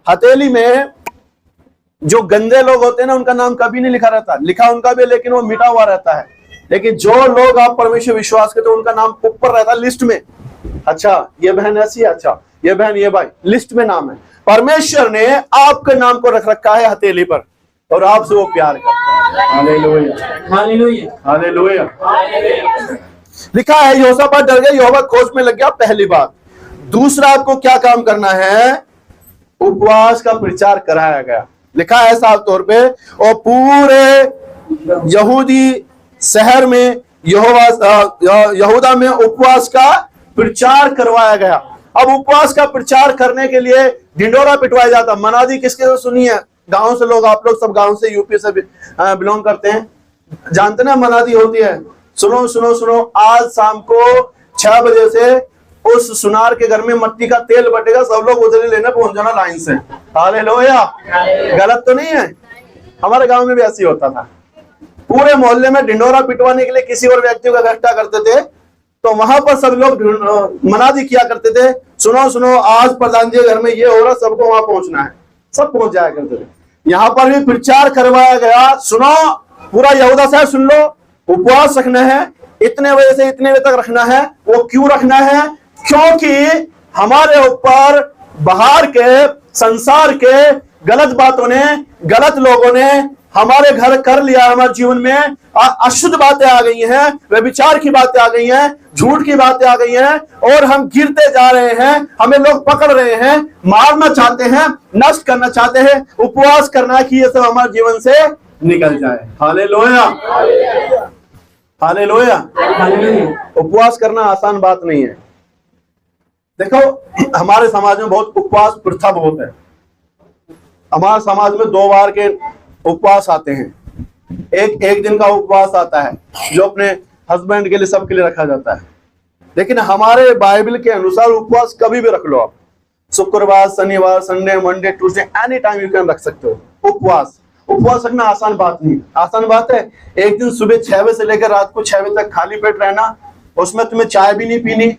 हथेली में जो गंदे लोग होते हैं ना, उनका नाम कभी नहीं लिखा रहता, लिखा उनका भी लेकिन वो मिटा हुआ रहता है। लेकिन जो लोग आप परमेश्वर विश्वास करते हो उनका नाम ऊपर रहता है लिस्ट में। अच्छा ये बहन ऐसी है, अच्छा ये बहन ये भाई, लिस्ट में नाम है। परमेश्वर ने आपके नाम को रख रखा है हथेली पर और आपसे वो प्यार करता है। Hallelujah hallelujah hallelujah. लिखा है यहोशापात डर गया, यहोवा खोज में लग गया, पहली बात। दूसरा आपको क्या काम करना है? उपवास का प्रचार कराया गया। लिखा है साफ तौर पे, और पूरे यहूदी शहर में यहूदा में उपवास का प्रचार करवाया गया। अब उपवास का प्रचार करने के लिए ढिंडोरा पिटवाया जाता। मनादी किसके से सुनी है? गांव से लोग, आप लोग सब गांव से, यूपी से बिलोंग करते हैं, जानते ना मनादी होती है। सुनो सुनो सुनो, आज शाम को 6 बजे से उस सुनार के घर में मट्टी का तेल बटेगा, सब लोग उधर लेने पहुंच जाना लाइन से। हालेलुया। गलत तो नहीं है? हमारे गांव में भी ऐसे होता था। पूरे मोहल्ले में ढिंडोरा पिटवाने के लिए किसी और व्यक्ति को इकट्ठा करते थे, तो वहां पर सब लोग मनादी किया करते थे, सुनो सुनो आज प्रधान जी घर में ये हो रहा, सबको वहां पहुंचना है। सब पहुंच जाया करते थे। यहाँ पर भी प्रचार करवाया गया, सुनो पूरा यहूदा शहर सुन लो, उपवास रखना है, इतने बजे से इतने बजे तक रखना है। वो क्यों रखना है? क्योंकि हमारे ऊपर बाहर के संसार के गलत बातों ने, गलत लोगों ने हमारे घर कर लिया। हमारे जीवन में अशुद्ध बातें आ गई हैं, व्यभिचार की बातें आ गई हैं, झूठ की बातें आ गई हैं, और हम गिरते जा रहे हैं। हमें लोग पकड़ रहे हैं, मारना चाहते हैं, नष्ट करना चाहते हैं। उपवास करना कि ये सब हमारे जीवन से निकल जाए। Hallelujah hallelujah. उपवास करना आसान बात नहीं है। देखो हमारे समाज में बहुत उपवास प्रथा बहुत है। हमारे समाज में 2 बार के उपवास आते हैं। एक दिन का उपवास आता है जो अपने हस्बैंड के लिए, सबके लिए रखा जाता है। लेकिन हमारे बाइबल के अनुसार उपवास कभी भी रख लो आप, शुक्रवार, शनिवार, Sunday, Monday, Tuesday, any time you can रख सकते हो उपवास। उपवास रखना आसान बात नहीं, आसान बात है। एक दिन सुबह 6 बजे से लेकर रात को 6 बजे तक खाली पेट रहना, उसमें तुम्हें चाय भी नहीं पीनी,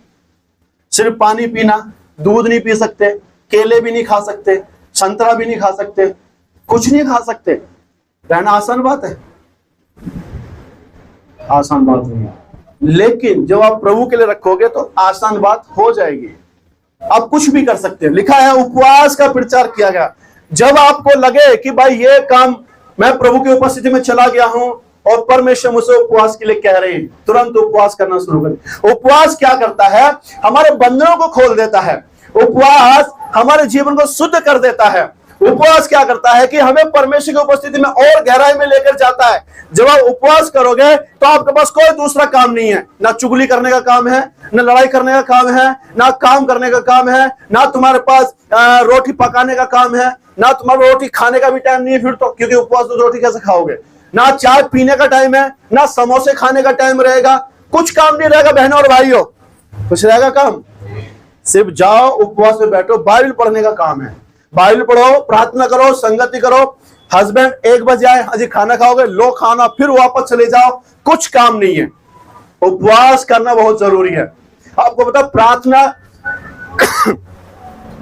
सिर्फ पानी पीना, दूध नहीं पी सकते, केले भी नहीं खा सकते, संतरा भी नहीं खा सकते, कुछ नहीं खा सकते। रहना आसान बात है? आसान बात नहीं है। लेकिन जब आप प्रभु के लिए रखोगे तो आसान बात हो जाएगी। आप कुछ भी कर सकते हैं। लिखा है उपवास का प्रचार किया गया। जब आपको लगे कि भाई ये काम, मैं प्रभु की उपस्थिति में चला गया हूं और परमेश्वर मुझसे उपवास के लिए कह रहे हैं, तुरंत उपवास करना शुरू करें। उपवास क्या करता है? हमारे बंधनों को खोल देता है। उपवास हमारे जीवन को शुद्ध कर देता है। उपवास क्या करता है कि हमें परमेश्वर की उपस्थिति में और गहराई में लेकर जाता है। जब आप उपवास करोगे तो आपके पास कोई दूसरा काम नहीं है। ना चुगली करने का काम है, ना लड़ाई करने का काम है, ना काम करने का काम है, ना तुम्हारे पास रोटी पकाने का काम है, ना तुम्हारा रोटी खाने का भी टाइम नहीं है फिर तो, क्योंकि उपवास तो रोटी कैसे खाओगे। ना चाय पीने का टाइम है, ना समोसे खाने का टाइम रहेगा, कुछ काम नहीं रहेगा बहनों और भाइयों। कुछ रहेगा काम? सिर्फ जाओ उपवास में बैठो, बाइबल पढ़ने का काम है। बाइबल पढ़ो, प्रार्थना करो, संगति करो। हस्बैंड 1 बजे आए, अजी खाना खाओगे, लो खाना, फिर वापस चले जाओ, कुछ काम नहीं है। उपवास करना बहुत जरूरी है। आपको पता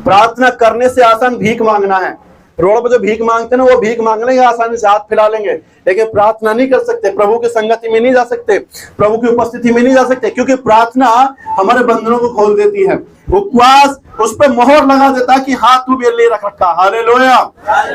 प्रार्थना करने से आसान भीख मांगना है। रोड पर जो भीख मांगते हैं ना, वो भीख मांग लेंगे, आसानी से हाथ फैला लेंगे, लेकिन प्रार्थना नहीं कर सकते, प्रभु की संगति में नहीं जा सकते, प्रभु की उपस्थिति में नहीं जा सकते, क्योंकि प्रार्थना हमारे बंधनों को खोल देती है। उपवास उस पर मोहर लगा देता है कि हाँ तू मेरे लिए रख रखा। हालेलुया।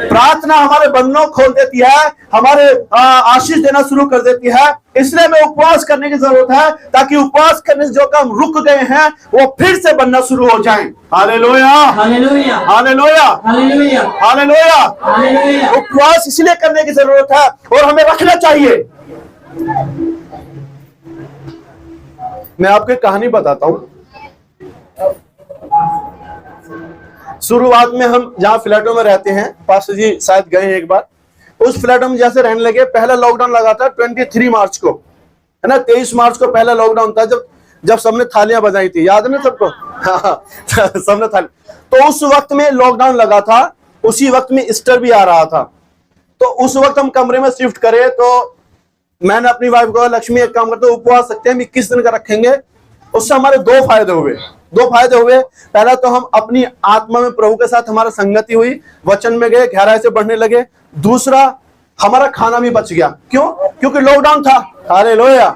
प्रार्थना हमारे बंधनों को खोल देती है, हमारे आशीष देना शुरू कर देती है। इसलिए हमें उपवास करने की जरूरत है, ताकि उपवास करने से जो काम रुक गए हैं वो फिर से बनना शुरू हो जाएं। Hallelujah hallelujah hallelujah hallelujah hallelujah. उपवास इसलिए करने की जरूरत है और हमें रखना चाहिए। मैं आपको कहानी बताता हूं। शुरुआत में हम जहां फ्लैटों में रहते हैं, पास्टर जी शायद गए हैं एक बार, उस फ्लैटों में जैसे रहने लगे। पहला लॉकडाउन लगा था 23 मार्च को, है ना, 23 मार्च को पहला लॉकडाउन था, जब सबने थालियां बजाई थी, याद है ना सबको? हाँ, सबने थाली। तो उस वक्त में लॉकडाउन लगा था, उसी वक्त में ईस्टर भी आ रहा था। तो उस वक्त हम कमरे में शिफ्ट करे, तो मैंने अपनी वाइफ को, लक्ष्मी एक काम करते उपवास सकते हैं, हम 21 दिन का रखेंगे। उससे हमारे 2 फायदे हुए। दो फायदे हुए। पहला तो हम अपनी आत्मा में प्रभु के साथ हमारा संगति हुई, वचन में गए, गहराई से बढ़ने लगे। दूसरा, हमारा खाना भी बच गया। क्यों? क्योंकि लॉकडाउन था। हालेलुया।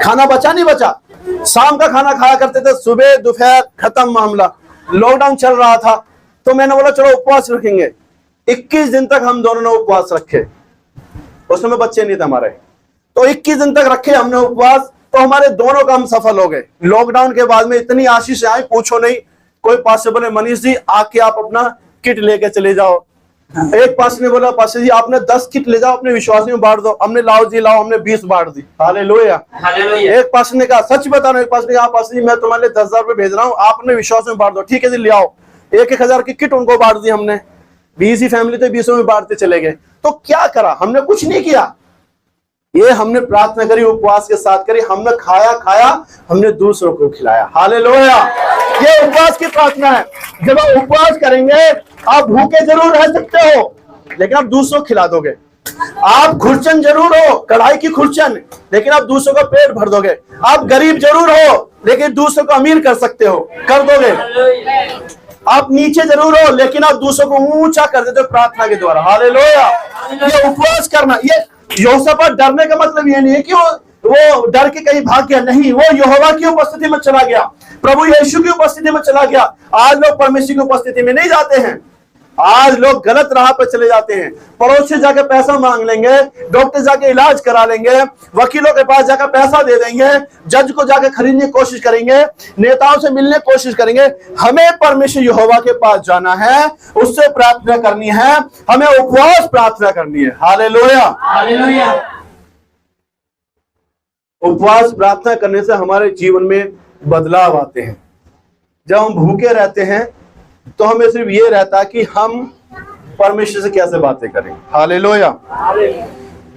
खाना बचा नहीं बचा, शाम का खाना खाया करते थे, सुबह दोपहर खत्म मामला। लॉकडाउन चल रहा था तो मैंने बोला चलो उपवास रखेंगे। 21 दिन तक हम दोनों ने उपवास रखे। उस समय बच्चे नहीं थे हमारे, तो 21 दिन तक रखे हमने उपवास, तो हमारे दोनों काम सफल हो गए। लॉकडाउन के बाद में इतनी आशीष आई, पूछो नहीं। कोई पास से बोले मनीष जी आके आप अपना किट लेके चले जाओ। एक पास ने बोला पास जी आपने 10 किट ले जाओ, अपने विश्वासियों में बांट दो। हमने लाओ जी लाओ, हमने 20 बांट दी। हालेलुया। एक पास ने कहा सच बता रहा हूं, एक पास ने कहा पास जी मैं तुम्हारे लिए 10,000 रुपए भेज रहा हूँ, आप अपने विश्वास में बांट दो। ठीक है जी ले आओ। 1,000 की किट उनको बांट दी हमने। 20 ही फैमिली थे, 20 में बांटते चले गए। तो क्या करा? हमने कुछ नहीं किया, ये हमने प्रार्थना करी, उपवास के साथ करी। हमने खाया, हमने दूसरों को खिलाया। हालेलुया। ये उपवास की प्रार्थना है। जब आप उपवास करेंगे आप भूखे जरूर रह सकते हो, लेकिन आप दूसरों को खिला दोगे। आप खुरचन जरूर हो, कढ़ाई की खुरचन, लेकिन आप दूसरों का पेट भर दोगे। आप गरीब जरूर हो, लेकिन दूसरों को अमीर कर सकते हो, कर दोगे। आप नीचे जरूर हो, लेकिन आप दूसरों को ऊंचा कर देते हो प्रार्थना के द्वारा। हालेलुया। ये उपवास करना, ये यहोशापात डरने का मतलब ये नहीं है कि वो डर के कहीं भाग गया, नहीं, वो यहोवा की उपस्थिति में चला गया, प्रभु यीशु की उपस्थिति में चला गया। आज लोग परमेश्वर की उपस्थिति में नहीं जाते हैं, आज लोग गलत राह पर चले जाते हैं। पड़ोस से जाकर पैसा मांग लेंगे, डॉक्टर जाके इलाज करा लेंगे, वकीलों के पास जाकर पैसा दे देंगे, जज को जाकर खरीदने की कोशिश करेंगे, नेताओं से मिलने की कोशिश करेंगे। हमें परमेश्वर यहोवा के पास जाना है, उससे प्रार्थना करनी है, हमें उपवास प्रार्थना करनी है। हालेलुया। हालेलुया। उपवास प्रार्थना करने से हमारे जीवन में बदलाव आते हैं। जब हम भूखे रहते हैं तो हमें सिर्फ ये रहता है कि हम परमेश्वर से कैसे बातें करें। हालेलुया।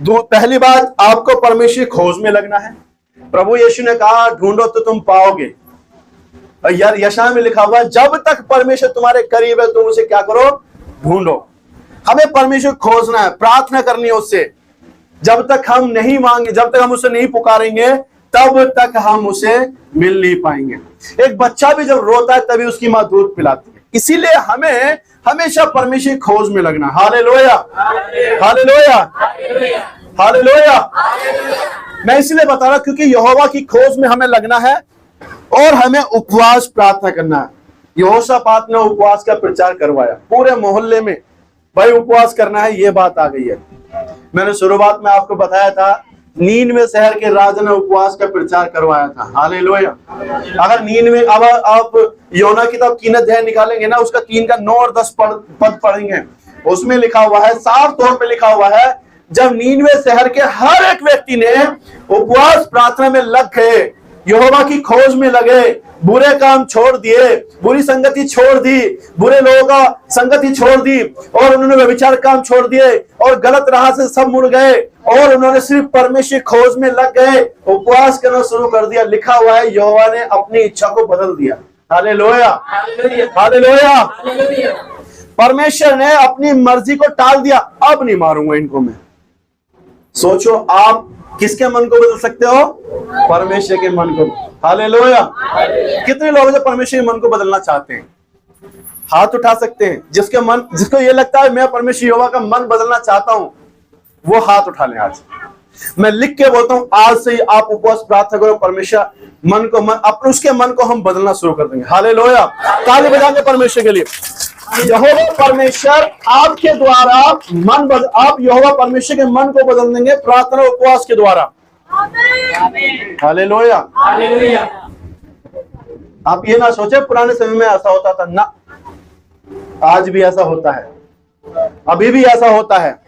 पहली बात, आपको परमेश्वर खोज में लगना है। प्रभु यीशु ने कहा ढूंढो तो तुम पाओगे। यार यशाया में लिखा हुआ है जब तक परमेश्वर तुम्हारे करीब है तुम उसे क्या करो? ढूंढो। हमें परमेश्वर खोजना है, प्रार्थना करनी है उससे। जब तक हम नहीं मांगे, जब तक हम उसे नहीं पुकारेंगे, तब तक हम उसे मिल नहीं पाएंगे। एक बच्चा भी जब रोता है तभी उसकी माँ दूध पिलाती है। इसीलिए हमें हमेशा परमेश्वर की खोज में लगना। हालेलुया। हालेलुया। हालेलुया। मैं इसलिए बता रहा क्योंकि यहोवा की खोज में हमें लगना है और हमें उपवास प्रार्थना करना है। यहोशापात ने उपवास का प्रचार करवाया पूरे मोहल्ले में, भाई उपवास करना है, ये बात आ गई है। मैंने शुरुआत में आपको बताया था नीनवे शहर के राजा ने उपवास का प्रचार करवाया था। हालेलुया। अगर नीनवे, अब आप योना किताब कीन अध्याय निकालेंगे ना, उसका 3 का 9 और 10 पद पढ़ेंगे, उसमें लिखा हुआ है, साफ तौर पे लिखा हुआ है, जब नीनवे शहर के हर एक व्यक्ति ने उपवास प्रार्थना में लग गए, यहोवा की खोज में लगे, बुरे काम छोड़ दिए, बुरी संगति छोड़ दी, बुरे लोगों का संगति छोड़ दी, और उन्होंने व्यभिचार काम छोड़ दिए और गलत राह से सब मुड़ गए और उन्होंने सिर्फ परमेश्वर खोज में लग गए, उपवास करना शुरू कर दिया। लिखा हुआ है यहोवा ने अपनी इच्छा को बदल दिया। हालेलुया। हालेलुया। परमेश्वर ने अपनी मर्जी को टाल दिया, अब नहीं मारूंगा इनको मैं। सोचो आप किसके मन को बदल सकते हो? परमेश्वर के मन को। हालेलुया। कितने लोग जो परमेश्वर के मन को बदलना चाहते हैं? हाथ उठा सकते हैं। जिसको ये लगता है मैं परमेश्वर यहोवा का मन बदलना चाहता हूं, वो हाथ उठा लें। आज मैं लिख के बोलता हूं, आज से ही आप उपवास प्रार्थना करो, परमेश्वर मन को अपने उसके मन को हम बदलना शुरू कर देंगे। हालेलुया। ताली बजाएंगे परमेश्वर के लिए। यहोवा परमेश्वर आपके द्वारा आप यहोवा परमेश्वर के मन को बदल देंगे प्रार्थना उपवास के द्वारा। हालेलुया। आप ये ना सोचे पुराने समय में ऐसा होता था, ना, आज भी ऐसा होता है, अभी भी ऐसा होता है।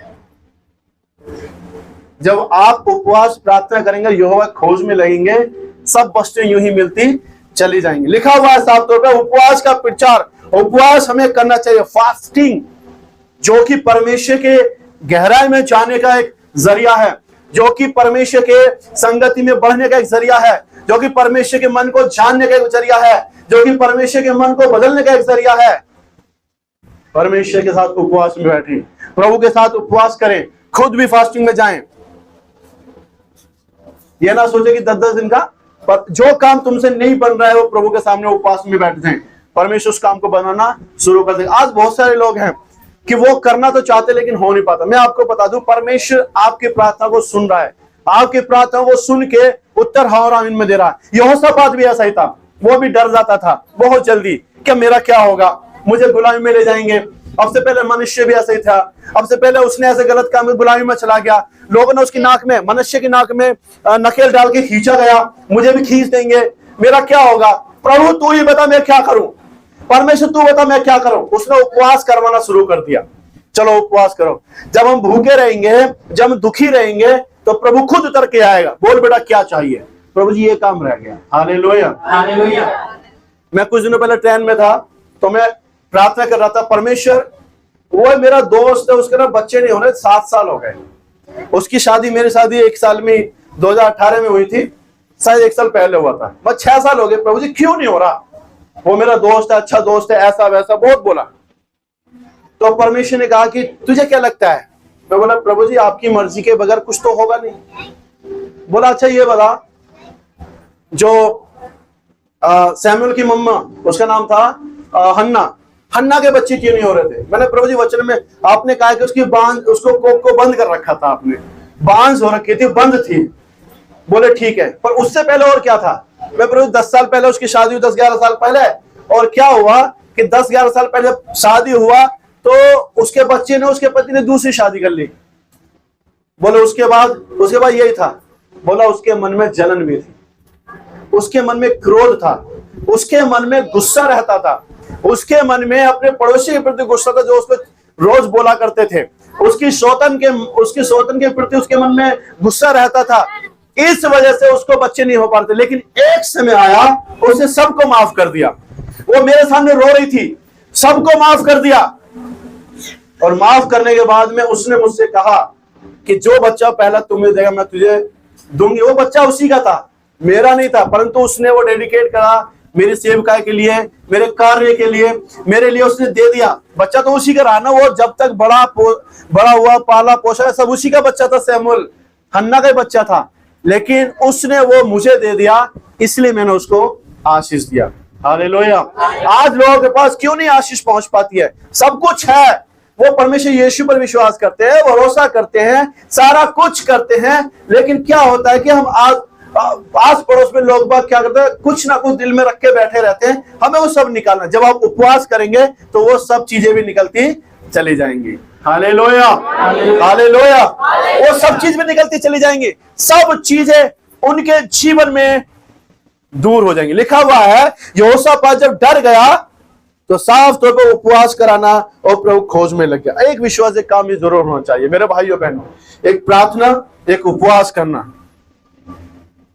जब आप उपवास प्रार्थना करेंगे, यहोवा खोज में लगेंगे, सब वस्तुएं यूं ही मिलती चली जाएंगी। लिखा हुआ है साफ तौर पर उपवास का प्रचार। उपवास हमें करना चाहिए, फास्टिंग, जो कि परमेश्वर के गहराई में जाने का एक जरिया है, जो कि परमेश्वर के संगति में बढ़ने का एक जरिया है, जो कि परमेश्वर के मन को जानने का एक जरिया है, जो कि परमेश्वर के मन को बदलने का एक जरिया है। परमेश्वर के साथ उपवास में बैठें, प्रभु के साथ उपवास करें, खुद भी फास्टिंग में जाएं। यह ना सोचे कि 10-10 दिन का पर जो काम तुमसे नहीं बन रहा है वो प्रभु के सामने उपवास में बैठ जाएं, परमेश्वर उस काम को बनाना शुरू कर देगा। आज बहुत सारे लोग हैं कि वो करना तो चाहते लेकिन हो नहीं पाता। मैं आपको बता दूं, परमेश्वर आपकी प्रार्थना को सुन रहा है, आपकी प्रार्थना को सुन के उत्तर हाँ और आमीन में दे रहा है। यहोशापात भी ऐसा ही था, वो भी डर जाता था बहुत जल्दी, क्या मेरा क्या होगा, मुझे गुलामी में ले जाएंगे। अब से पहले मनुष्य भी ऐसा ही था, अब से पहले उसने ऐसे गलत काम में गुलामी में चला गया, लोगों ने उसकी नाक में, मनुष्य की नाक में नकेल डाल के खींचा गया, मुझे भी खींच देंगे, मेरा क्या होगा। प्रभु तू ही बता मैं क्या करूं, परमेश्वर तू बता मैं क्या करूं। उसने उपवास करवाना शुरू कर दिया, चलो उपवास करो। जब हम भूखे रहेंगे, जब हम दुखी रहेंगे तो प्रभु खुद उतर के आएगा, बोल बेटा क्या चाहिए, प्रभु जी ये काम रह गया। Hallelujah hallelujah. मैं कुछ दिनों पहले ट्रेन में था तो मैं प्रार्थना कर रहा था, परमेश्वर वो मेरा दोस्त है, उसके ना बच्चे नहीं हो रहे, 7 साल हो गए, उसकी शादी, मेरी शादी 1 साल में 2018 में हुई थी, शायद 1 साल पहले हुआ था, बस 6 साल हो गए, प्रभु जी क्यों नहीं हो रहा। वो मेरा दोस्त है, अच्छा दोस्त है, ऐसा वैसा बहुत बोला। तो परमेश्वर ने कहा कि तुझे क्या लगता है। मैं बोला प्रभु जी आपकी मर्जी के बगैर कुछ तो होगा नहीं। बोला अच्छा ये बता, जो सैमुअल की मम्मा, उसका नाम था हन्ना के बच्चे क्यों नहीं हो रहे थे। मैंने प्रभु जी वचन में आपने कहा कि उसकी बांझ, उसको कोख को बंद कर रखा था, आपने बांझ हो रखी थी, बंद थी। बोले ठीक है, पर उससे पहले और क्या था। मैं प्रभु 10 साल पहले उसकी शादी हुई, 10-11 साल पहले, और क्या हुआ कि 10-11 साल पहले शादी हुआ तो उसके बच्चे ने, उसके पति ने दूसरी शादी कर ली। बोले उसके बाद यही था। बोला उसके मन में जलन भी थी, उसके मन में क्रोध था, उसके मन में गुस्सा रहता था, उसके मन में अपने पड़ोसी के प्रति गुस्सा था जो उसको रोज बोला करते थे, उसकी सौतन के प्रति उसके मन में गुस्सा रहता था। इस वजह से उसको बच्चे नहीं हो पाते। लेकिन एक समय आया, उसने सबको माफ कर दिया। वो मेरे सामने रो रही थी, सबको माफ कर दिया, और माफ करने के बाद में उसने मुझसे कहा कि जो बच्चा पहला तुम्हें देगा मैं तुझे दूंगी। वो बच्चा उसी का था, मेरा नहीं था, परंतु उसने वो डेडिकेट करा मेरी सेवकाई के लिए, मेरे कार्य के लिए, मेरे लिए उसने दे दिया। बच्चा तो उसी का रहा ना, वो जब तक बड़ा हुआ, पाला पोसा, सब उसी का बच्चा था। सैमुअल हन्ना का बच्चा था, लेकिन उसने वो मुझे दे दिया, इसलिए मैंने उसको आशीष दिया। हालेलुया। आज लोगों के पास क्यों नहीं आशीष पहुंच पाती है। सब कुछ है, वो परमेश्वर यीशु पर विश्वास करते हैं, भरोसा करते हैं, सारा कुछ करते हैं, लेकिन क्या होता है कि हम आस पड़ोस में लोग बात क्या करते हैं, कुछ ना कुछ दिल में रख के बैठे रहते हैं। हमें वो सब निकालना। जब आप उपवास करेंगे तो वो सब चीजें भी निकलती चली जाएंगी। Hallelujah hallelujah. वो सब चीज में निकलती चली जाएंगी, सब चीजें उनके जीवन में दूर हो जाएंगी। लिखा हुआ है यहोशापात जब डर गया तो साफ तौर पर उपवास कराना और प्रभु खोज में लग गया। एक विश्वास, एक काम ये जरूर होना चाहिए मेरे भाइयों बहनों, एक प्रार्थना, एक उपवास करना।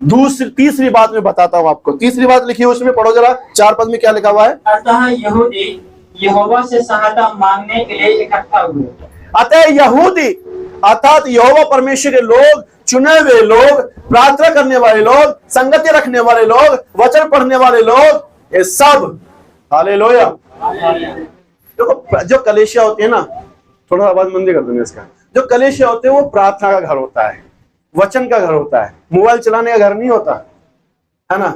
तीसरी बात मैं बताता हूं आपको, तीसरी बात लिखी है उसमें, पढ़ो जरा 4 पद में क्या लिखा हुआ है। अतः यहूदी यहोवा से सहायता मांगने के लिए इकट्ठा हुए। अतः यहूदी अर्थात यहोवा परमेश्वर के लोग, चुने हुए लोग, प्रार्थना करने वाले लोग, संगति रखने वाले लोग, वचन पढ़ने वाले लोग, ये सब। हालेलुया। देखो जो कलीसिया होती है ना, थोड़ा आवाज मंदी कर देंगे इसका, जो कलीसिया होते हैं वो प्रार्थना का घर होता है, वचन का घर होता है, मोबाइल चलाने का घर नहीं होता है ना।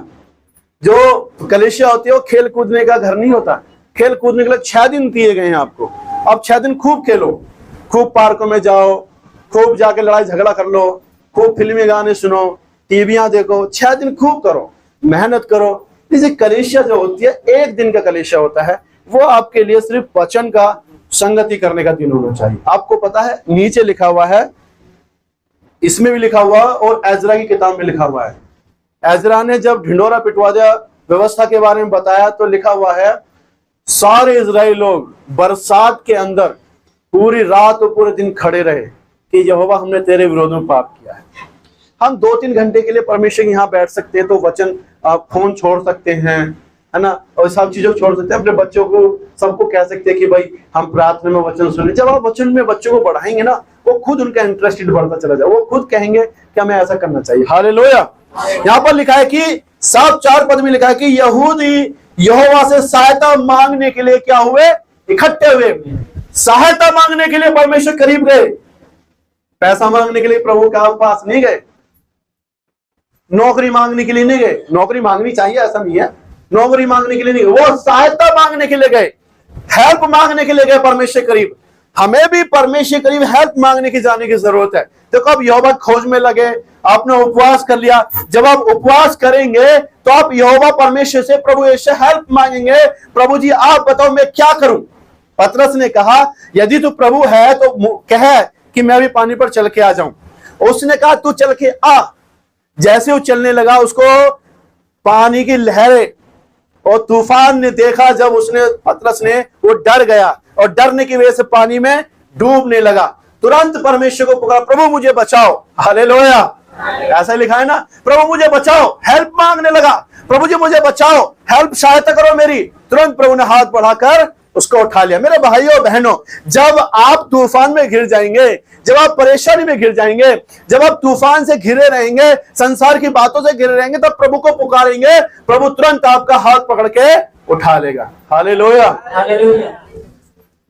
जो कलीसिया होती है वो खेल कूदने का घर नहीं होता। खेल कूदने के लिए 6 दिन दिए गए हैं आपको। अब 6 दिन खूब खेलो, खूब पार्कों में जाओ, खूब जाके लड़ाई झगड़ा कर लो, खूब फिल्मी गाने सुनो, टीवियां देखो, 6 दिन खूब करो, मेहनत करो। जैसे कलीसिया जो होती है 1 दिन का कलीसिया होता है, वो आपके लिए सिर्फ वचन का संगति करने का दिन होना चाहिए। आपको पता है नीचे लिखा हुआ है, इसमें भी लिखा हुआ और एजरा की किताब में लिखा हुआ है। एजरा ने जब ढिंडोरा पिटवा दिया, व्यवस्था के बारे में बताया, तो लिखा हुआ है सारे इजराइली लोग बरसात के अंदर पूरी रात और पूरे दिन खड़े रहे कि यहोवा हमने तेरे विरोध में पाप किया है। हम 2-3 घंटे के लिए परमेश्वर यहाँ बैठ सकते हैं, तो वचन फोन छोड़ सकते हैं, है ना, और सब चीजों को छोड़ सकते हैं, अपने बच्चों को सबको कह सकते हैं कि भाई हम प्रार्थना में वचन सुने। जब आप वचन में बच्चों को बढ़ाएंगे ना, वो खुद उनका इंटरेस्टेड बढ़ता चला जाए, वो खुद कहेंगे कि हमें ऐसा करना चाहिए। हालेलुया। यहाँ पर लिखा है कि 4 पद में लिखा है कि यहूदी यहोवा से सहायता मांगने के लिए क्या हुए, इकट्ठे हुए। सहायता मांगने के लिए परमेश्वर करीब गए, पैसा मांगने के लिए प्रभु के पास नहीं गए। नौकरी मांगने के लिए नहीं गए, नौकरी मांगनी चाहिए ऐसा नहीं है, नौकरी मांगने के लिए नहीं गए, वो सहायता मांगने के लिए गए, हेल्प मांगने के लिए गए परमेश्वर के करीब। हमें भी परमेश्वर के करीब हेल्प मांगने की जाने की जरूरत है। देखो अब यहोवा खोज में लगे, आपने उपवास कर लिया, जब आप उपवास करेंगे तो आप यहोवा परमेश्वर से, प्रभु यीशु से हेल्प मांगेंगे, प्रभु जी आप बताओ मैं क्या करूं। पतरस ने कहा यदि तू प्रभु है तो कह कि मैं भी पानी पर चल के आ जाऊं। उसने कहा तू चल के आ। जैसे वो चलने लगा उसको पानी की लहरें और तूफान ने देखा, जब उसने पतरस ने वो डर गया और डरने की वजह से पानी में डूबने लगा। तुरंत परमेश्वर को पुकारा, प्रभु मुझे बचाओ। हालेलुया, ऐसा लिखा है ना, प्रभु मुझे बचाओ, हेल्प मांगने लगा, प्रभु जी मुझे बचाओ, हेल्प सहायता करो मेरी। तुरंत प्रभु ने हाथ बढ़ाकर उसको उठा लिया। मेरे भाइयों बहनों, जब आप तूफान में घिर जाएंगे, जब आप परेशानी में घिर जाएंगे, जब आप तूफान से घिरे रहेंगे, संसार की बातों से घिरे रहेंगे, तब प्रभु को पुकारेंगे, प्रभु तुरंत आपका हाथ पकड़ के उठा लेगा। हालेलुया।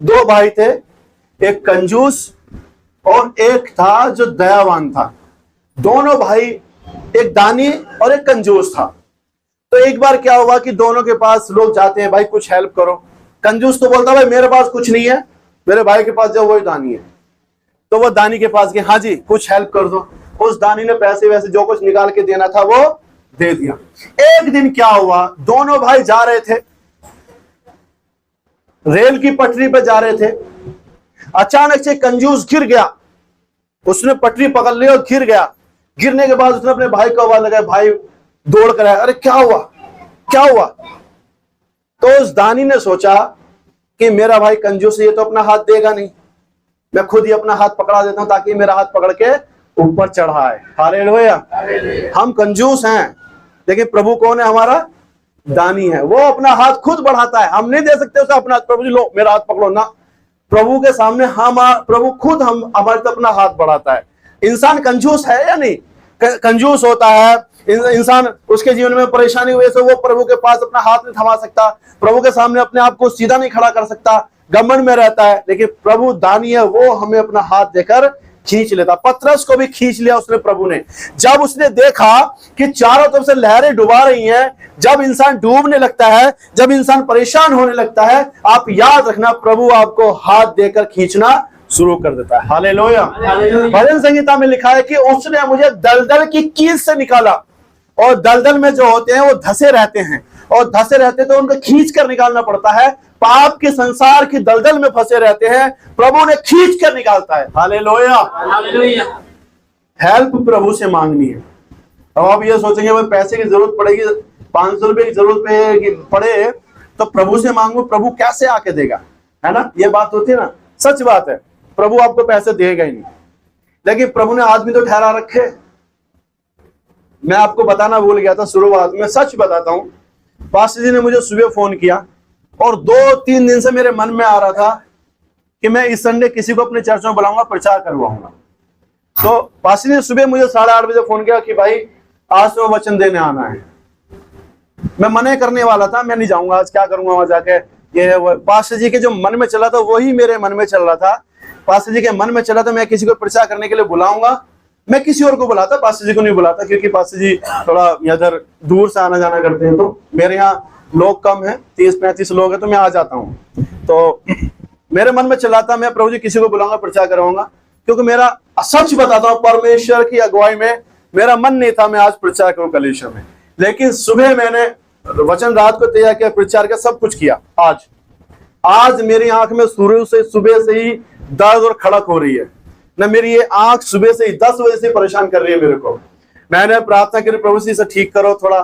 दो भाई थे, एक कंजूस और एक था जो दयावान था। दोनों भाई, एक दानी और एक कंजूस था। तो एक बार क्या हुआ कि दोनों के पास लोग जाते हैं, भाई कुछ हेल्प करो। कंजूस तो बोलता भाई मेरे पास कुछ नहीं है, मेरे भाई के पास जो वही दानी है। तो वो दानी के पास गए, हाँ जी कुछ हेल्प कर दो। उस दानी ने पैसे वैसे जो कुछ निकाल के देना था वो दे दिया। एक दिन क्या हुआ, दोनों भाई जा रहे थे, रेल की पटरी पर जा रहे थे, अचानक से कंजूस गिर गया। उसने पटरी पकड़ ली और गिर गया। गिरने के बाद उसने अपने भाई को आवाज लगाया, भाई दौड़ कर आया, अरे क्या हुआ क्या हुआ। तो उस दानी ने सोचा कि मेरा भाई कंजूस है, ये तो अपना हाथ देगा नहीं, मैं खुद ही अपना हाथ पकड़ा देता हूं ताकि मेरा हाथ पकड़ के ऊपर चढ़ाए। हालेलुया। हम कंजूस हैं लेकिन प्रभु कौन है, हमारा दानी है, वो अपना हाथ खुद बढ़ाता है। हम नहीं दे सकते उसे अपना, प्रभु जी लो मेरा हाथ पकड़ो ना। प्रभु के सामने हम, प्रभु खुद हम हमारे तो अपना हाथ बढ़ाता है। इंसान कंजूस है या नहीं, कंजूस होता है इंसान, उसके जीवन में परेशानी हुई से वो प्रभु के पास अपना हाथ नहीं थमा सकता, प्रभु के सामने अपने आप को सीधा नहीं खड़ा कर सकता, घमंड में रहता है। लेकिन प्रभु दानी है, वो हमें अपना हाथ देकर खींच लेता। पतरस को भी खींच लिया उसने प्रभु ने। जब उसने देखा कि चारों तरफ से लहरें डुबा रही हैं, जब इंसान डूबने लगता है, जब इंसान परेशान होने लगता है, आप याद रखना प्रभु आपको हाथ देकर खींचना शुरू कर देता है। हालेलुया। भजन संहिता में लिखा है कि उसने मुझे दलदल की कील से निकाला। और दलदल में जो होते हैं वो धसे रहते हैं, और धसे रहते तो उनको खींच कर निकालना पड़ता है। पाप के संसार की दलदल में फंसे रहते हैं, प्रभु ने खींच कर निकालता है। हालेलुया। हेल्प प्रभु से मांगनी है। अब आप ये सोचेंगे भाई पैसे की जरूरत पड़ेगी, 500 रुपए की जरूरत पड़े तो प्रभु से मांगो, प्रभु कैसे आके देगा, है ना, ये बात होती है ना। सच बात है, प्रभु आपको पैसे देगा ही नहीं, लेकिन प्रभु ने आदमी तो ठहरा रखे। मैं आपको बताना भूल गया था शुरुआत में, सच बताता हूं, पास्टर जी ने मुझे सुबह फोन किया और 2-3 दिन से मेरे मन में आ रहा था कि मैं इस संडे किसी को अपने चर्च में बुलाऊंगा, प्रचार करवाऊंगा। तो पास्टर जी ने सुबह मुझे 8:30 बजे फोन किया कि भाई आज तो वचन देने आना है। मैं मना करने वाला था, मैं नहीं जाऊंगा, आज क्या करूंगा वहां जाके। ये पास्टर जी के जो मन में चला था वही मेरे मन में चल रहा था। पास्टर जी के मन में चला था मैं किसी को प्रचार करने के लिए बुलाऊंगा, मैं किसी और को बुलाता, पास्टर जी को नहीं बुलाता, क्योंकि पास्टर जी थोड़ा इधर दूर से आना जाना करते हैं। तो मेरे यहाँ लोग कम है, 30-35 लोग हैं, तो मैं आ जाता हूँ। तो मेरे मन में चला था मैं प्रभु जी किसी को बुलाऊंगा, प्रचार कराऊंगा, क्योंकि मेरा सच बताता हूँ परमेश्वर की अगुवाई में मेरा मन नहीं था मैं आज प्रचार करूं कलीसिया में। लेकिन सुबह मैंने वचन रात को तैयार किया, प्रचार का सब कुछ किया। आज मेरी आंख में सुबह से ही दर्द और खड़क हो रही है ना, मेरी ये आंख सुबह से ही 10 बजे से परेशान कर रही है मेरे को। मैंने प्रार्थना करी प्रभु जी से ठीक करो, थोड़ा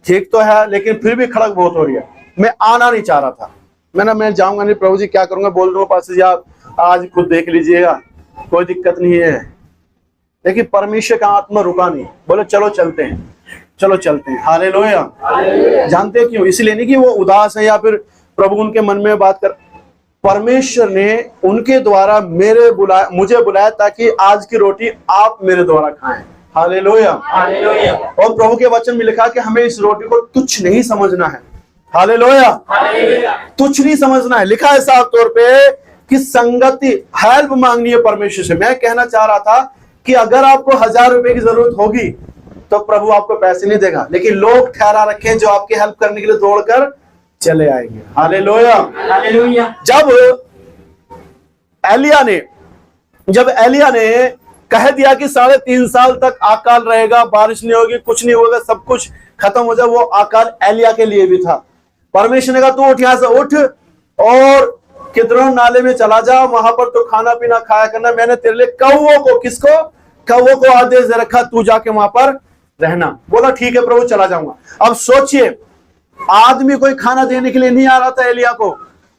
ठीक तो है लेकिन फिर भी खड़क बहुत हो रही है। मैं आना नहीं चाह रहा था, मैं जाऊंगा नहीं, प्रभु जी क्या करूंगा, बोल रहा हूँ पास्टर जी आप आज खुद देख लीजिएगा, कोई दिक्कत नहीं है। लेकिन परमेश्वर का आत्मा रुका नहीं, बोले चलो चलते हैं, चलो चलते हैं। हालेलुया। जानते क्यों? इसलिए नहीं कि वो उदास है या फिर प्रभु उनके मन में बात कर, परमेश्वर ने उनके द्वारा मुझे बुलाया ताकि आज की रोटी आप मेरे द्वारा खाएं। हालेलुया। और प्रभु के वचन में लिखा कि हमें इस रोटी को तुच्छ नहीं समझना है। हालेलुया। तुच्छ नहीं समझना है, लिखा है साफ तौर पे कि संगति, हेल्प मांगनी है परमेश्वर से। मैं कहना चाह रहा था कि अगर आपको 1000 रुपए की जरूरत होगी तो प्रभु आपको पैसे नहीं देगा, लेकिन लोग ठहरा रखें जो आपकी हेल्प करने के लिए दौड़कर चले आएंगे। हालेलुया। हालेलुया। जब एलिया ने कह दिया कि 3.5 साल तक अकाल रहेगा, बारिश नहीं होगी, कुछ नहीं होगा, सब कुछ खत्म हो जाए, वो अकाल एलिया के लिए भी था। परमेश्वर ने कहा तू उठ, यहां से उठ और किद्रोन नाले में चला जा, वहां पर तो खाना पीना खाया करना, मैंने तेरे लिए कौवों को, किसको, कौवों को आदेश दे रखा, तू जाके वहां पर रहना। बोला ठीक है प्रभु, चला जाऊंगा। अब सोचिए, आदमी कोई खाना देने के लिए नहीं आ रहा था एलिया को,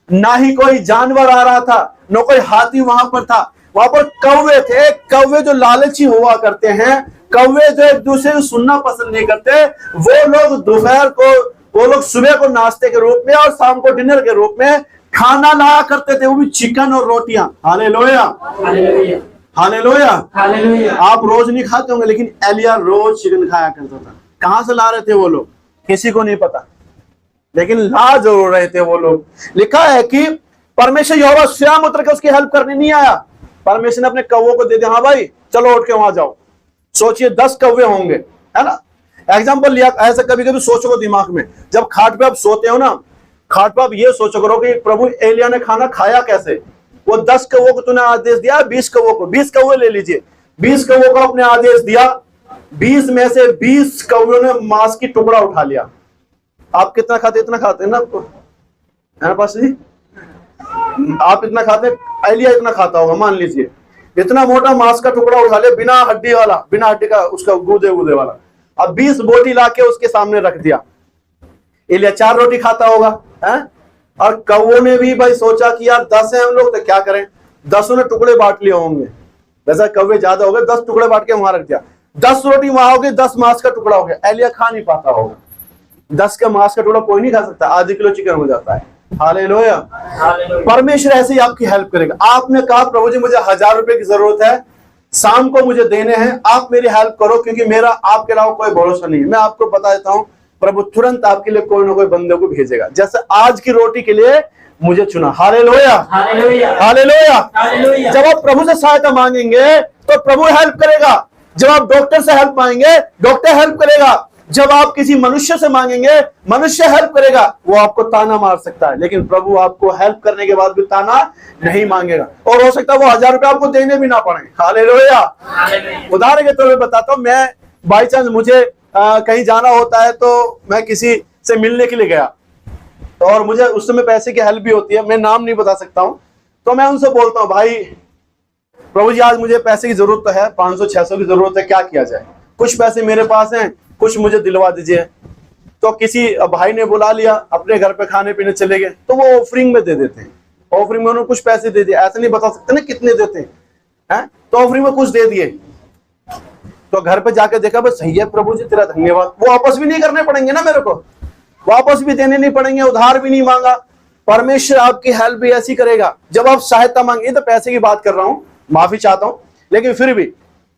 ना ही कोई जानवर आ रहा था, न कोई हाथी वहां पर था, वहां पर कौवे थे। कौवे जो लालची हुआ करते हैं, कौवे जो एक दूसरे को सुनना पसंद नहीं करते, वो लोग दोपहर को, वो लोग सुबह को नाश्ते के रूप में और शाम को डिनर के रूप में खाना लाया करते थे, वो भी चिकन और रोटियां। हालेलुया। हालेलुया। हालेलुया। हालेलुया। आप रोज नहीं खाते होंगे, लेकिन एलिया रोज चिकन खाया करता था। कहां से ला रहे थे वो लोग, किसी को नहीं पता, लेकिन ला जरूर रहे थे वो लोग। लिखा है कि परमेश्वर यहोवा स्वयं उतर के उसकी हेल्प करने नहीं आया, परमेश्वर ने अपने कौवों को दे दिया, हाँ भाई चलो उठ के वहां जाओ। सोचिए 10 कौवे होंगे, है ना। एग्जाम्पल लिया, ऐसा कभी कभी सोचो दिमाग में, जब खाट पे आप सोते हो ना, खाट पे आप ये सोचो करो कि प्रभु एलिया ने खाना खाया कैसे। वो 10 कौवों को तूने आदेश दिया, 20 कौवों को, 20 कौवे ले लीजिए, 20 कौवों को अपने आदेश दिया, 20 में से 20 कौवों ने मांस की टुकड़ा उठा लिया। आप कितना खाते, इतना खाते हैं ना आपको, है ना पास जी, आप इतना खाते, एलिया इतना खाता होगा, मान लीजिए इतना मोटा मांस का टुकड़ा उठा लिया, बिना हड्डी वाला, बिना हड्डी का, उसका गूदे गूदे वाला। अब 20 बोटी लाके उसके सामने रख दिया। एलिया 4 रोटी खाता होगा, है? और कौवों ने भी भाई सोचा कि यार 10 हैं हम लोग तो क्या करें, 10 ने टुकड़े बांट लिए होंगे, वैसा कौवे ज्यादा हो गए, 10 टुकड़े बांट के वहां रख दिया। 10 रोटी वहां हो गई, 10 मांस का टुकड़ा हो गया। एलिया खा नहीं पाता होगा, 10 का मांस का टुकड़ा कोई नहीं खा सकता, आधे किलो चिकन हो जाता है। हालेलुया। परमेश्वर ऐसे ही आपकी हेल्प करेगा। आपने कहा प्रभु जी मुझे 1000 रुपए की जरूरत है, शाम को मुझे देने हैं, आप मेरी हेल्प करो, क्योंकि मेरा आपके अलावा कोई भरोसा नहीं है। मैं आपको बता देता हूं, प्रभु तुरंत आपके लिए कोई ना कोई बंदे को भेजेगा, जैसे आज की रोटी के लिए मुझे चुना। हालेलुया। हालेलुया। हालेलुया। हालेलुया। जब आप प्रभु से सहायता मांगेंगे तो प्रभु हेल्प करेगा। जब आप डॉक्टर से हेल्प मांगेंगे, डॉक्टर हेल्प करेगा। जब आप किसी मनुष्य से मांगेंगे, मनुष्य हेल्प करेगा। वो आपको ताना मार सकता है, लेकिन प्रभु आपको हेल्प करने के बाद भी ताना नहीं मांगेगा, और हो सकता है वो 1000 रुपए आपको देने भी ना पड़े। हालेलुया। उदाहरण के तौर पर बताता हूं, मैं बाई चांस मुझे कहीं जाना होता है तो मैं किसी से मिलने के लिए गया, और मुझे उस समय पैसे की हेल्प भी होती है, मैं नाम नहीं बता सकता हूं, तो मैं उनसे बोलता हूं भाई प्रभु जी आज मुझे पैसे की जरूरत तो है, 500-600 की जरूरत है, क्या किया जाए, कुछ पैसे मेरे पास हैं, कुछ मुझे दिलवा दीजिए। तो किसी भाई ने बुला लिया, अपने घर पे खाने पीने चले गए, तो वो ऑफरिंग में दे देते हैं, ऑफरिंग में उन्होंने कुछ पैसे दे दिए, ऐसे नहीं बता सकते ना कितने देते हैं, तो ऑफरिंग में कुछ दे दिए। तो घर पे जाके देखा बस सही है प्रभु जी तेरा धन्यवाद, वो वापस भी नहीं करने पड़ेंगे ना, मेरे को वापस भी देने नहीं पड़ेंगे, उधार भी नहीं मांगा। परमेश्वर आपकी हेल्प भी ऐसी करेगा जब आप सहायता मांगे। तो पैसे की बात कर रहा हूं, माफी चाहता हूं, लेकिन फिर भी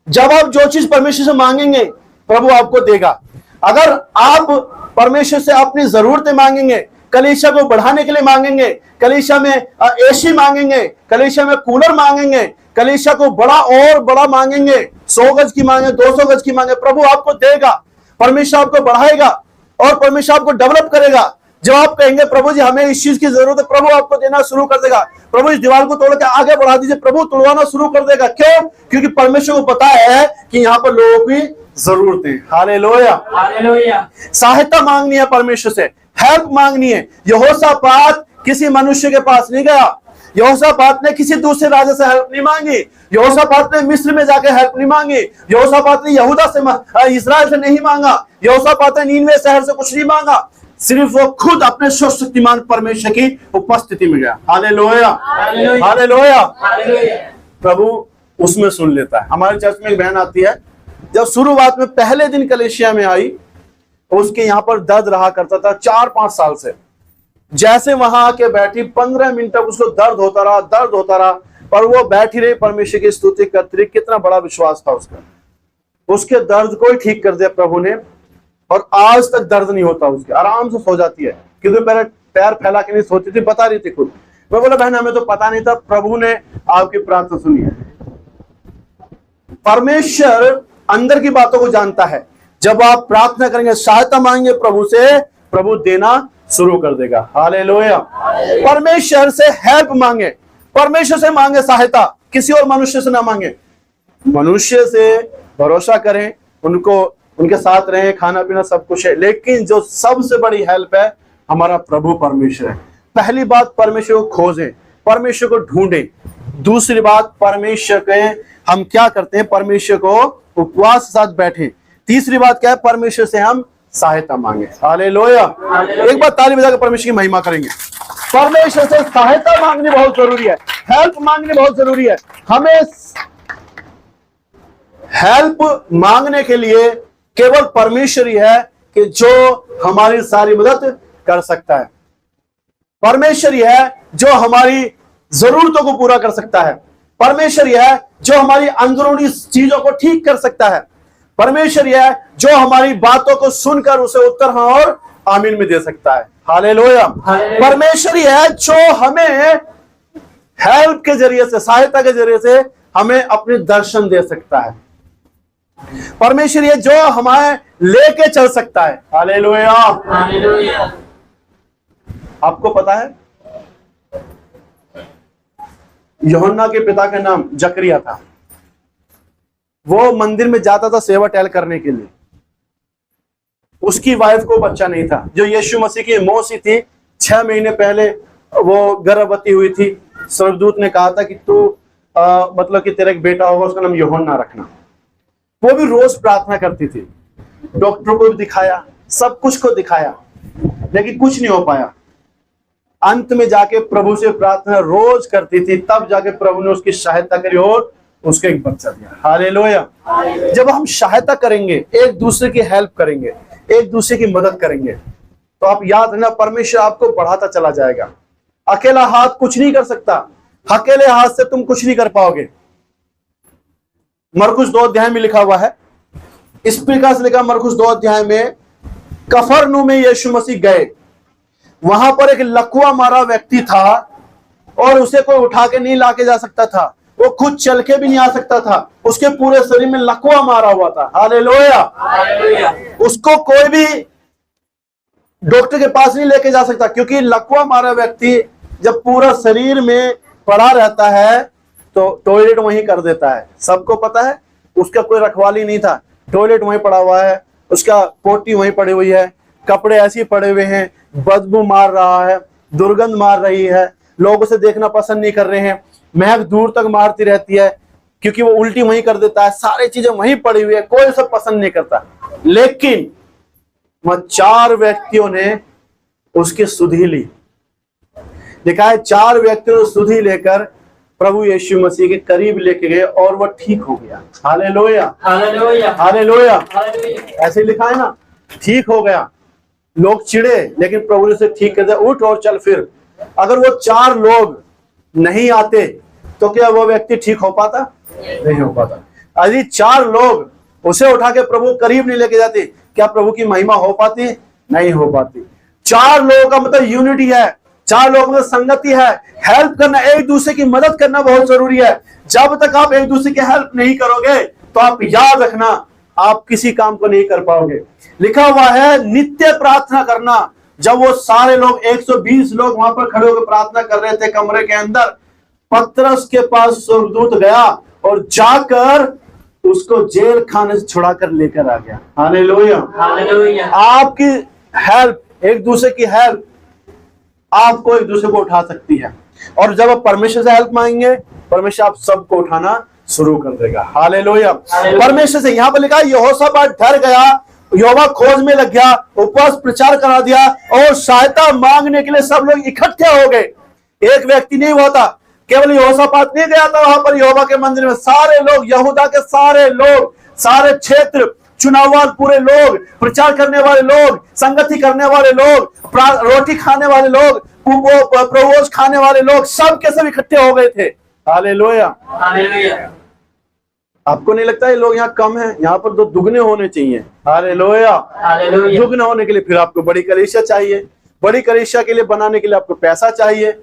जब आप जो चीज परमेश्वर से मांगेंगे प्रभु आपको देगा। अगर आप परमेश्वर से अपनी जरूरतें मांगेंगे, कलीसिया को बढ़ाने के लिए मांगेंगे, कलीसिया में एसी मांगेंगे, कलीसिया में कूलर मांगेंगे, कलीसिया को बड़ा और बड़ा मांगेंगे, 100 गज की मांगे, 200 गज की मांगे, प्रभु आपको देगा। परमेश्वर आपको बढ़ाएगा और परमेश्वर आपको डेवलप करेगा। जब आप कहेंगे प्रभु जी हमें इस चीज की जरूरत है, प्रभु आपको देना शुरू कर देगा। प्रभु इस दीवार को तोड़ के आगे बढ़ा दीजिए, प्रभु तोड़वाना शुरू कर देगा। क्यों? क्योंकि परमेश्वर को पता है कि यहाँ पर लोगों की जरूरत है। हालेलुया। हालेलुया। सहायता मांगनी है परमेश्वर से, हेल्प मांगनी है। यहोशापात किसी मनुष्य के पास नहीं गया, यहोशापात ने किसी दूसरे राजा से हेल्प नहीं मांगी, यहोशापात ने मिस्र में जाके हेल्प नहीं मांगी, यहोशापात ने यहूदा से, इस्राएल से नहीं मांगा, यहोशापात ने नीनवे शहर से कुछ नहीं मांगा, सिर्फ वो खुद अपने सर्वशक्तिमान परमेश्वर की उपस्थिति में गया। हालेलुया। हालेलुया। प्रभु उसमें सुन लेता है। हमारे चर्च में एक बहन आती है, जब शुरुआत में पहले दिन कलीसिया में आई, उसके यहाँ पर दर्द रहा करता था 4-5 साल से। जैसे वहां आके बैठी 15 मिनट तक उसको दर्द होता रहा, पर वो बैठी रही, परमेश्वर की स्तुति करती रही। कितना बड़ा विश्वास था उसका, उसके दर्द को ही ठीक कर दिया प्रभु ने, और आज तक दर्द नहीं होता उसके, आराम से सो जाती है। क्योंकि पहले पैर फैला के नहीं सोती थी, बता रही थी खुद। मैं बोला बहन हमें तो पता नहीं था, प्रभु ने आपकी प्रार्थना सुनी है। परमेश्वर अंदर की बातों को जानता है। जब आप प्रार्थना करेंगे, सहायता मांगेंगे प्रभु से, प्रभु देना शुरू कर देगा। हालेलुया। परमेश्वर से हेल्प मांगे, परमेश्वर से मांगे सहायता, किसी और मनुष्य से ना मांगे। मनुष्य से भरोसा करें, उनको उनके साथ रहें, खाना पीना सब कुछ है, लेकिन जो सबसे बड़ी हेल्प है हमारा प्रभु परमेश्वर है। पहली बात, परमेश्वर को खोजें, परमेश्वर को ढूंढें। दूसरी बात, परमेश्वर के हम क्या करते हैं, परमेश्वर को उपवास के साथ बैठें। तीसरी बात क्या है, परमेश्वर से हम सहायता मांगे। हालेलुया। एक बार ताली बजाकर परमेश्वर की महिमा करेंगे। परमेश्वर से सहायता मांगनी बहुत जरूरी है, हेल्प मांगनी बहुत जरूरी है। हमें हेल्प मांगने के लिए केवल परमेश्वर ही है कि जो हमारी सारी मदद कर सकता है। परमेश्वर ही है जो हमारी जरूरतों को पूरा कर सकता है। परमेश्वर ही है जो हमारी अंदरूनी चीजों को ठीक कर सकता है। परमेश्वर ही है जो हमारी बातों को सुनकर उसे उत्तर हाँ और आमीन में दे सकता है। हालेलुया। परमेश्वर ही है जो हमें हेल्प के जरिए से, सहायता के जरिए से हमें अपने दर्शन दे सकता है। परमेश्वर ये जो हमें लेके चल सकता है। हालेलुया। आपको पता है यूहन्ना के पिता का नाम जकरिया था। वो मंदिर में जाता था सेवा टहल करने के लिए। उसकी वाइफ को बच्चा नहीं था, जो यीशु मसीह की मौसी थी। 6 महीने पहले वो गर्भवती हुई थी। स्वर्गदूत ने कहा था कि तू मतलब कि तेरा एक बेटा होगा, उसका नाम यूहन्ना रखना। वो भी रोज प्रार्थना करती थी, डॉक्टर को भी दिखाया, सब कुछ को दिखाया, लेकिन कुछ नहीं हो पाया। अंत में जाके प्रभु से प्रार्थना रोज करती थी, तब जाके प्रभु ने उसकी सहायता करी और उसको एक बच्चा दिया। हालेलुया। जब हम सहायता करेंगे, एक दूसरे की हेल्प करेंगे, एक दूसरे की मदद करेंगे, तो आप याद रखना परमेश्वर आपको बढ़ाता चला जाएगा। अकेला हाथ कुछ नहीं कर सकता, अकेले हाथ से तुम कुछ नहीं कर पाओगे। मरकुस 2 अध्याय में लिखा हुआ है, इस प्रकार से लिखा मरकुस 2 अध्याय में, कफरनहूम में यीशु मसीह गए। वहां पर एक लकवा मारा व्यक्ति था और उसे कोई उठा के नहीं लाके जा सकता था। वो खुद चल के भी नहीं आ सकता था, उसके पूरे शरीर में लकवा मारा हुआ था। हालेलुया। उसको कोई भी डॉक्टर के पास नहीं लेके जा सकता, क्योंकि लकवा मारा व्यक्ति जब पूरा शरीर में पड़ा रहता है तो टॉयलेट वहीं कर देता है। सबको पता है, उसका कोई रखवाली नहीं था, टॉयलेट वहीं पड़ा हुआ है, उसका पोटी वहीं पड़ी हुई है, कपड़े ऐसे ही पड़े हुए हैं, बदबू मार रहा है, दुर्गंध मार रही है, लोग उसे देखना पसंद नहीं कर रहे हैं, महक दूर तक मारती रहती है, क्योंकि वो उल्टी वहीं कर देता है, सारी चीजें वहीं पड़ी हुई है, कोई उसे पसंद नहीं करता। लेकिन वह 4 व्यक्तियों ने उसकी सुधि ली। लिखा है 4 व्यक्तियों ने सुधि लेकर प्रभु यीशु मसीह के करीब लेके गए और वह ठीक हो गया। हालेलुया। हालेलुया। हालेलुया। ऐसे लिखा है ना, ठीक हो गया। लोग चिढ़े, लेकिन प्रभु ने उसे ठीक कर दिया, उठ और चल फिर। अगर वो 4 लोग नहीं आते तो क्या वो व्यक्ति ठीक हो पाता? नहीं हो पाता। यदि 4 लोग उसे उठा के प्रभु करीब नहीं लेके जाते, क्या प्रभु की महिमा हो पाती? नहीं हो पाती। 4 लोगों का मतलब यूनिटी है, 4 लोगों में संगति है, हेल्प करना, एक दूसरे की मदद करना बहुत जरूरी है। जब तक आप एक दूसरे की हेल्प नहीं करोगे तो आप याद रखना आप किसी काम को नहीं कर पाओगे। लिखा हुआ है नित्य प्रार्थना करना। जब वो सारे लोग 120 लोग वहां पर खड़े होकर प्रार्थना कर रहे थे कमरे के अंदर, पतरस के पास स्वर्गदूत गया और जाकर उसको जेल खाने से छुड़ाकर लेकर आ गया। हालेलुया। हालेलुया। आपकी हेल्प, एक दूसरे की हेल्प आपको एक दूसरे को उठा सकती है, और जब आप परमेश्वर से हेल्प मांगेंगे, परमेश्वर आप सबको उठाना शुरू कर देगा। हालेलुया। परमेश्वर से यहाँ पर लिखा यहोशापात डर गया, यहोवा खोज में लग गया, उपवास प्रचार करा दिया और सहायता मांगने के लिए सब लोग इकट्ठे हो गए। एक व्यक्ति नहीं हुआ था, केवल यहोशापात नहीं गया था वहां पर यहोवा के मंदिर में, सारे लोग, यहूदा के सारे लोग, सारे क्षेत्र, चुनावाल पूरे लोग, प्रचार करने वाले लोग, संगति करने वाले लोग, रोटी खाने वाले लोग, प्रभोज खाने वाले लोग, सब के सब इकट्ठे हो गए थे। हालेलुया। हालेलुया। आपको नहीं लगता ये लोग यहाँ कम हैं? यहाँ पर 2 दुगने होने चाहिए। हालेलुया। हालेलुया। दुगने होने के लिए फिर आपको बड़ी कलीसिया चाहिए, बड़ी कलीसिया के लिए बनाने के लिए आपको पैसा चाहिए।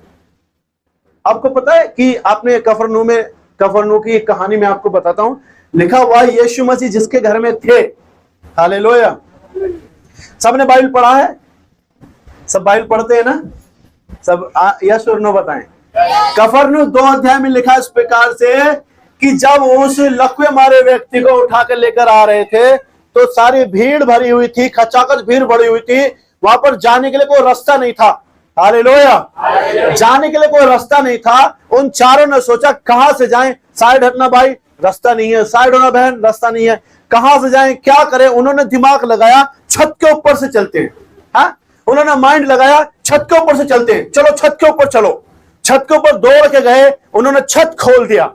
आपको पता है कि आपने कफरनहूम की कहानी में आपको बताता हूं, लिखा हुआ यीशु मसीह जिसके घर में थे, हालेलुया। सबने बाइबल पढ़ा है? सब बाइबल पढ़ते हैं ना? सब यस और नो बताएं। कफरनहूम 2 अध्याय में लिखा इस प्रकार से कि जब उस लकवे मारे व्यक्ति को उठा कर लेकर आ रहे थे तो सारी भीड़ भरी हुई थी, खचाखच भीड़ भरी हुई थी, वहां पर जाने के लिए कोई रास्ता नहीं था। हालेलुया। जाने के लिए कोई रास्ता नहीं था। उन चारों ने सोचा कहां से जाएं, साइड हटना भाई, रास्ता नहीं है, साइड होना बहन, रास्ता नहीं है, कहां से जाएं, क्या करें। उन्होंने दिमाग लगाया छत के ऊपर से चलते हैं। हाँ, उन्होंने माइंड लगाया छत के ऊपर से चलते हैं, चलो छत के ऊपर चलो। छत के ऊपर दौड़ के गए, उन्होंने छत खोल दिया।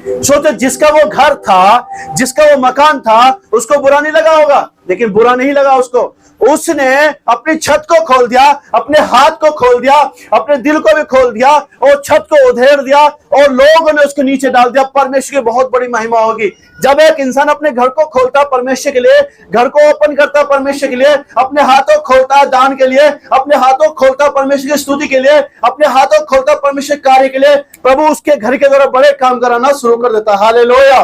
सोचे जिसका वो घर था, जिसका वो मकान था, उसको बुरा नहीं लगा होगा, लेकिन बुरा नहीं लगा उसको। उसने अपनी छत को खोल दिया, अपने हाथ को खोल दिया, अपने दिल को भी खोल दिया और छत को उधेड़ दिया और लोगों ने उसके नीचे डाल दिया। परमेश्वर की बहुत बड़ी महिमा होगी जब एक इंसान अपने घर को खोलता परमेश्वर के लिए, घर को ओपन करता परमेश्वर के लिए, अपने हाथों खोलता दान के लिए, अपने हाथों खोलता परमेश्वर की स्तुति के लिए, अपने हाथों खोलता परमेश्वर कार्य के लिए, प्रभु उसके घर के द्वारा बड़े काम कराना शुरू कर देता। हालेलुया।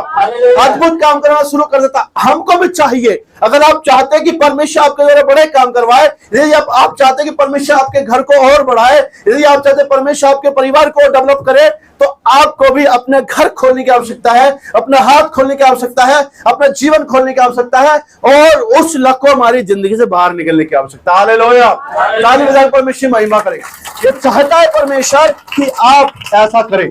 अद्भुत काम कराना शुरू कर देता। हमको भी चाहिए, अगर आप चाहते हैं कि परमेश्वर आपके द्वारा बड़े काम करवाए, यदि आप चाहते हैं कि परमेश्वर आपके घर को और बढ़ाए, यदि आप चाहते हैं परमेश्वर आपके परिवार को डेवलप करे, तो आपको भी अपने घर खोलने की आवश्यकता है, अपना हाथ खोलने की आवश्यकता है, अपना जीवन खोलने की आवश्यकता है और उस लक को हमारी जिंदगी से बाहर निकलने की आवश्यकता है। हालेलुया। ताली बजाकर परमेश्वर महिमा करें। ये चाहता है परमेश्वर कि आप ऐसा करें।